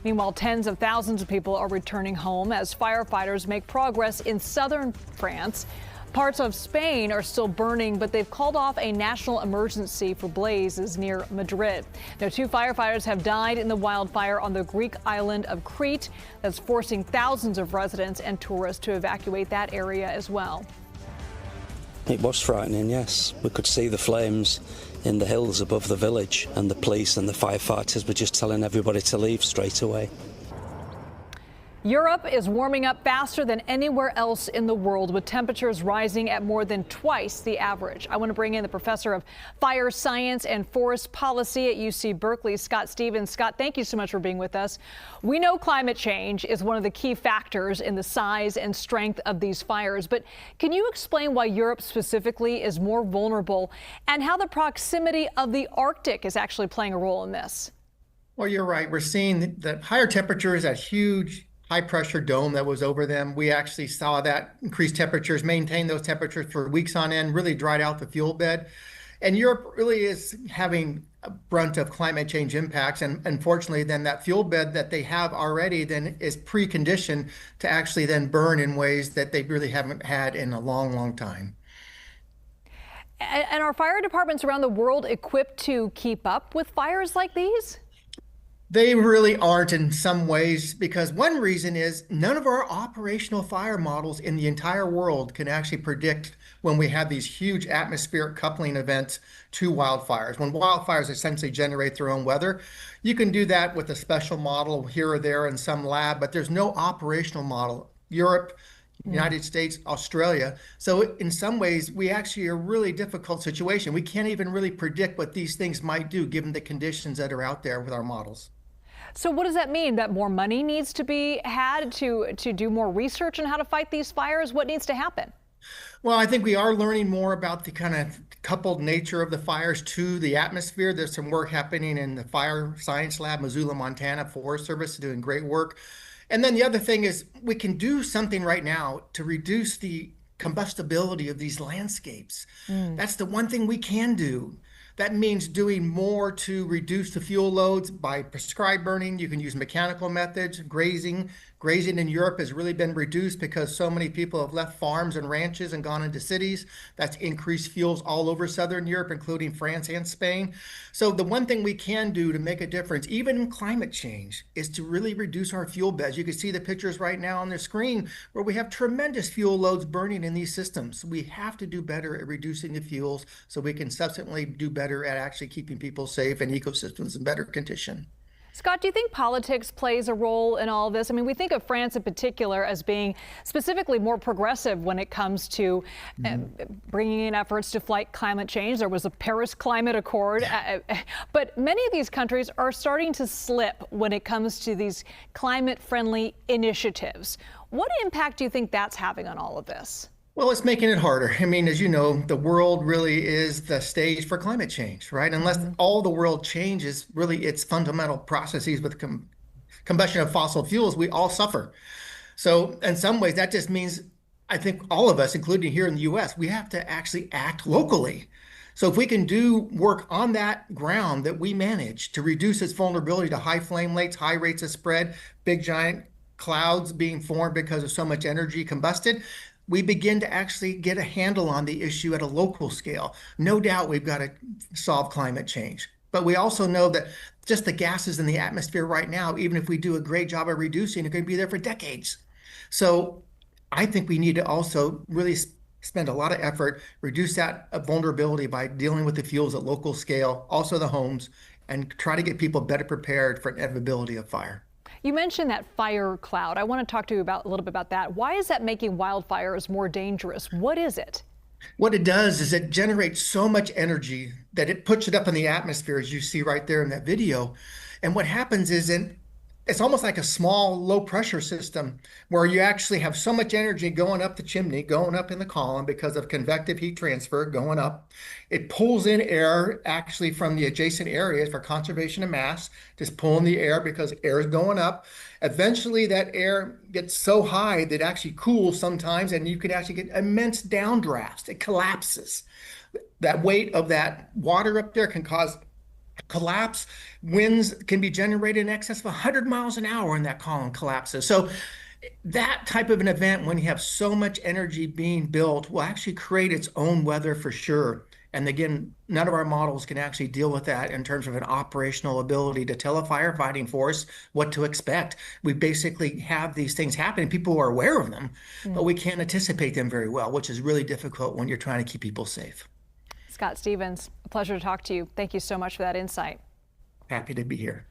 Meanwhile, tens of thousands of people are returning home as firefighters make progress in southern France. Parts of Spain are still burning, but they've called off a national emergency for blazes near Madrid. Now, 2 firefighters have died in the wildfire on the Greek island of Crete. That's forcing thousands of residents and tourists to evacuate that area as well. It was frightening, yes. We could see the flames in the hills above the village, and the police and the firefighters were just telling everybody to leave straight away. Europe is warming up faster than anywhere else in the world, with temperatures rising at more than twice the average. I want to bring in the professor of fire science and forest policy at UC Berkeley, Scott Stevens. Scott, thank you so much for being with us. We know climate change is one of the key factors in the size and strength of these fires, but can you explain why Europe specifically is more vulnerable and how the proximity of the Arctic is actually playing a role in this? Well, you're right. We're seeing that higher temperatures, that huge high-pressure dome that was over them. We actually saw that increased temperatures, maintain those temperatures for weeks on end, really dried out the fuel bed. And Europe really is having a brunt of climate change impacts. And unfortunately, then that fuel bed that they have already then is preconditioned to actually then burn in ways that they really haven't had in a long, long time. And are fire departments around the world equipped to keep up with fires like these? They really aren't in some ways, because one reason is none of our operational fire models in the entire world can actually predict when we have these huge atmospheric coupling events to wildfires. When wildfires essentially generate their own weather, you can do that with a special model here or there in some lab, but there's no operational model. Europe, United States, Australia. So in some ways, we actually are a really difficult situation. We can't even really predict what these things might do given the conditions that are out there with our models. So what does that mean? That more money needs to be had to do more research on how to fight these fires? What needs to happen? Well, I think we are learning more about the kind of coupled nature of the fires to the atmosphere. There's some work happening in the Fire Science Lab, Missoula, Montana, Forest Service, doing great work. And then the other thing is we can do something right now to reduce the combustibility of these landscapes. That's the one thing we can do. That means doing more to reduce the fuel loads by prescribed burning. You can use mechanical methods, grazing. Grazing in Europe has really been reduced because so many people have left farms and ranches and gone into cities. That's increased fuels all over Southern Europe, including France and Spain. So the one thing we can do to make a difference, even in climate change, is to really reduce our fuel beds. You can see the pictures right now on the screen where we have tremendous fuel loads burning in these systems. We have to do better at reducing the fuels so we can subsequently do better at actually keeping people safe and ecosystems in better condition. Scott, do you think politics plays a role in all of this? I mean, we think of France in particular as being specifically more progressive when it comes to bringing in efforts to fight climate change. There was a Paris Climate Accord, but many of these countries are starting to slip when it comes to these climate-friendly initiatives. What impact do you think that's having on all of this? Well, it's making it harder. I mean, as you know, the world really is the stage for climate change, right? Unless all the world changes, really its fundamental processes with combustion of fossil fuels, we all suffer. So in some ways, that just means, I think all of us, including here in the US, we have to actually act locally. So if we can do work on that ground that we manage to reduce its vulnerability to high flame rates, high rates of spread, big giant clouds being formed because of so much energy combusted, we begin to actually get a handle on the issue at a local scale. No doubt we've got to solve climate change. But we also know that just the gases in the atmosphere right now, even if we do a great job of reducing, are going to be there for decades. So I think we need to also really spend a lot of effort, reduce that vulnerability by dealing with the fuels at local scale, also the homes, and try to get people better prepared for inevitability of fire. You mentioned that fire cloud. I want to talk to you a little bit about that. Why is that making wildfires more dangerous? What is it? What it does is it generates so much energy that it puts it up in the atmosphere, as you see right there in that video. And what happens is it's almost like a small low pressure system where you actually have so much energy going up the chimney, going up in the column because of convective heat transfer going up. It pulls in air actually from the adjacent areas for conservation of mass, just pulling the air because air is going up. Eventually that air gets so high that it actually cools sometimes, and you can actually get immense downdrafts. It collapses. That weight of that water up there can cause collapse. Winds can be generated in excess of 100 miles an hour when that column collapses. So that type of an event, when you have so much energy being built, will actually create its own weather for sure. And again, none of our models can actually deal with that in terms of an operational ability to tell a firefighting force what to expect. We basically have these things happening. People are aware of them, but we can't anticipate them very well, which is really difficult when you're trying to keep people safe. Scott Stevens, a pleasure to talk to you. Thank you so much for that insight. Happy to be here.